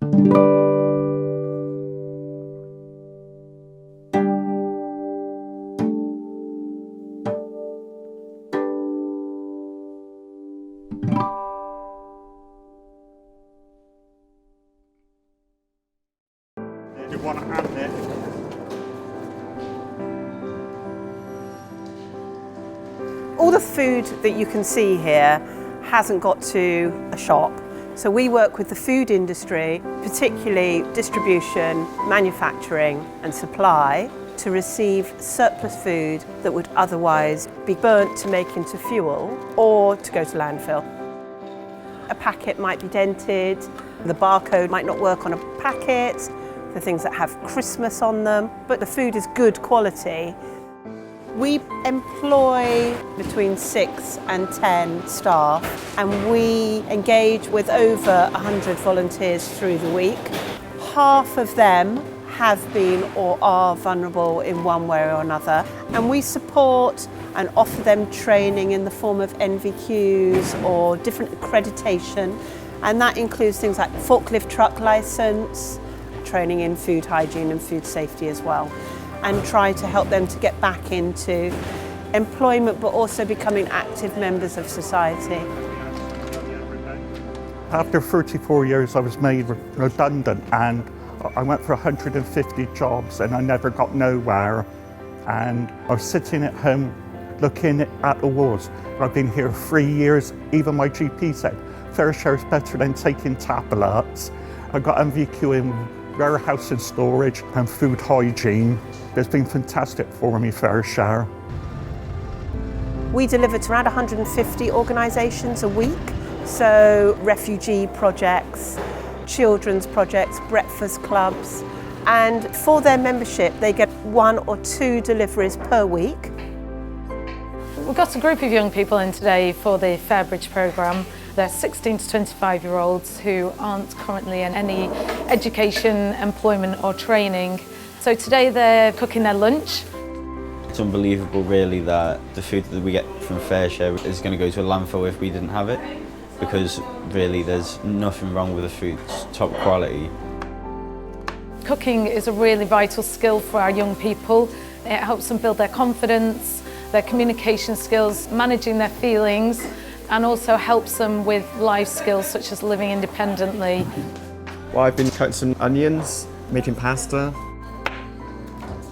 You want to hand it? All the food that you can see here hasn't got to a shop. So we work with the food industry, particularly distribution, manufacturing and supply, to receive surplus food that would otherwise be burnt to make into fuel or to go to landfill. A packet might be dented, the barcode might not work on a packet, for things that have Christmas on them, but the food is good quality. We employ between 6 and 10 staff, and we engage with over 100 volunteers through the week. Half of them have been or are vulnerable in one way or another, and we support and offer them training in the form of NVQs or different accreditation, and that includes things like forklift truck license, training in food hygiene and food safety as well, and try to help them to get back into employment but also becoming active members of society. After 34 years I was made redundant and I went for 150 jobs and I never got nowhere, and I was sitting at home looking at the walls. I've been here 3 years, even my GP said FareShare is better than taking tablets. I got MVQ in warehouse and storage and food hygiene. It's been fantastic for me, FareShare. We deliver to around 150 organisations a week, so refugee projects, children's projects, breakfast clubs, and for their membership they get 1 or 2 deliveries per week. We've got a group of young people in today for the Fairbridge programme. They're 16 to 25-year-olds who aren't currently in any education, employment or training. So today they're cooking their lunch. It's unbelievable really that the food that we get from FareShare is going to go to a landfill if we didn't have it, because really there's nothing wrong with the food, it's top quality. Cooking is a really vital skill for our young people. It helps them build their confidence, their communication skills, managing their feelings, and also helps them with life skills such as living independently. Well, I've been cutting some onions, making pasta.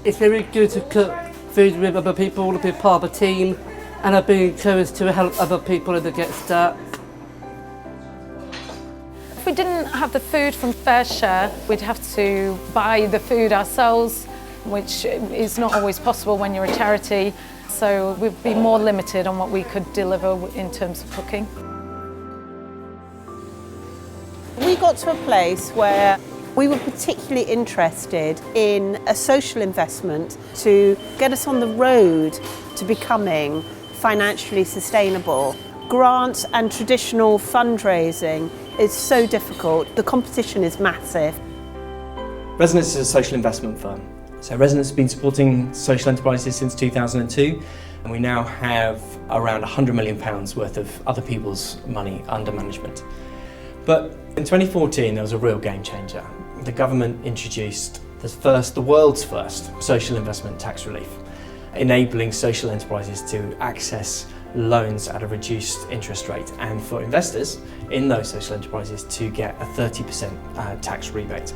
It's very good to cook food with other people, to be part of a team, and I've been encouraged to help other people if they get stuck. If we didn't have the food from FareShare, we'd have to buy the food ourselves, which is not always possible when you're a charity. So we'd be more limited on what we could deliver in terms of cooking. We got to a place where we were particularly interested in a social investment to get us on the road to becoming financially sustainable. Grants and traditional fundraising is so difficult. The competition is massive. Resonance is a social investment firm. So Resonance has been supporting social enterprises since 2002, and we now have around £100 million worth of other people's money under management. But in 2014 there was a real game changer. The government introduced the world's first social investment tax relief, enabling social enterprises to access loans at a reduced interest rate, and for investors in those social enterprises to get a 30% tax rebate.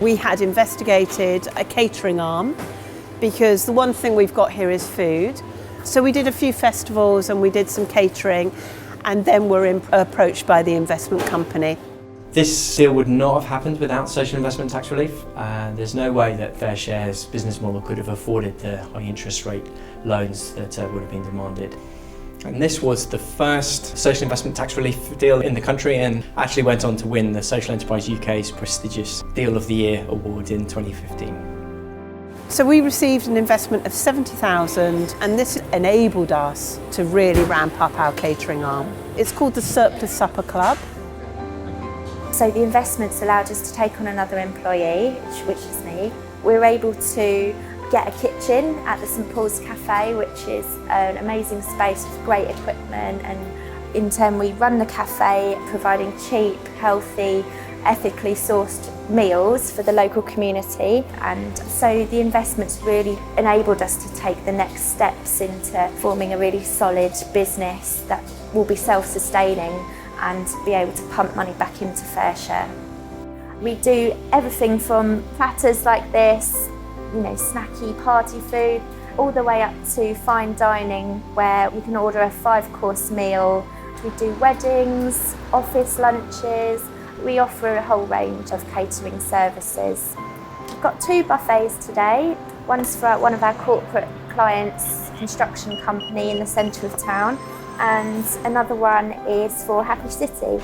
We had investigated a catering arm because the one thing we've got here is food. So we did a few festivals and we did some catering, and then were approached by the investment company. This deal would not have happened without social investment tax relief. There's no way that FareShare's business model could have afforded the high interest rate loans that would have been demanded. And this was the first social investment tax relief deal in the country, and actually went on to win the Social Enterprise UK's prestigious Deal of the Year award in 2015. So we received an investment of 70,000, and this enabled us to really ramp up our catering arm. It's called the Surplus Supper Club. So the investments allowed us to take on another employee, which is me. We were able to get a kitchen at the St Paul's Cafe, which is an amazing space with great equipment, and in turn we run the cafe providing cheap, healthy ethically sourced meals for the local community, and so the investments really enabled us to take the next steps into forming a really solid business that will be self-sustaining and be able to pump money back into FareShare. We do everything from platters like this, you know, snacky party food, all the way up to fine dining where we can order a 5-course meal. We do weddings, office lunches. We offer a whole range of catering services. We've got 2 buffets today. One's for one of our corporate clients, construction company in the centre of town, and another one is for Happy City.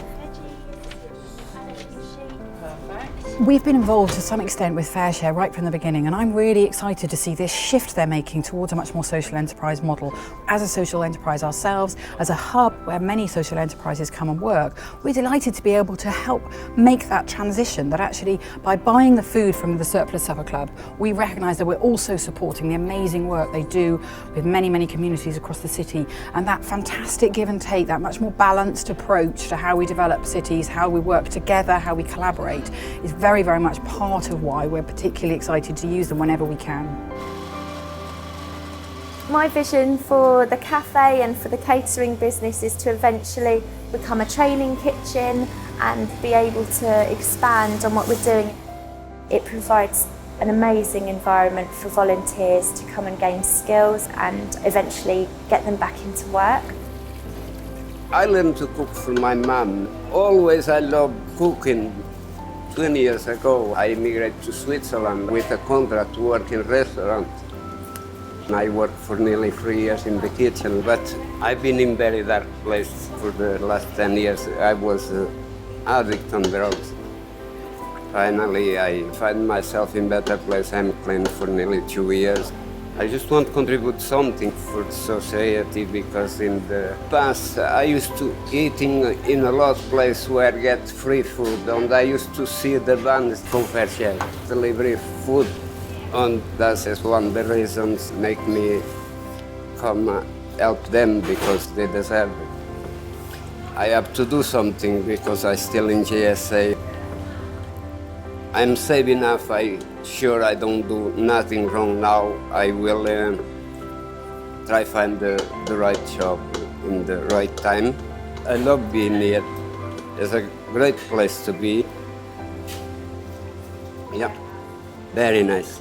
We've been involved to some extent with FareShare right from the beginning, and I'm really excited to see this shift they're making towards a much more social enterprise model. As a social enterprise ourselves, as a hub where many social enterprises come and work, we're delighted to be able to help make that transition, that actually by buying the food from the Surplus Supper Club, we recognise that we're also supporting the amazing work they do with many, many communities across the city, and that fantastic give and take, that much more balanced approach to how we develop cities, how we work together, how we collaborate, is very, very much part of why we're particularly excited to use them whenever we can. My vision for the cafe and for the catering business is to eventually become a training kitchen and be able to expand on what we're doing. It provides an amazing environment for volunteers to come and gain skills and eventually get them back into work. I learned to cook from my mum. Always I loved cooking. 20 years ago, I immigrated to Switzerland with a contract to work in a restaurant. I worked for nearly 3 years in the kitchen, but I've been in very dark place for the last 10 years. I was an addict on drugs. Finally, I find myself in better place. I'm clean for nearly 2 years. I just want to contribute something for society, because in the past I used to eat in a lot of places where I get free food, and I used to see the vans from FareShare delivery food, and that is one of the reasons make me come help them, because they deserve it. I have to do something because I still in GSA. I'm safe enough. I'm sure I don't do nothing wrong now. I will try find the right job in the right time. I love being here. It's a great place to be. Yeah, very nice.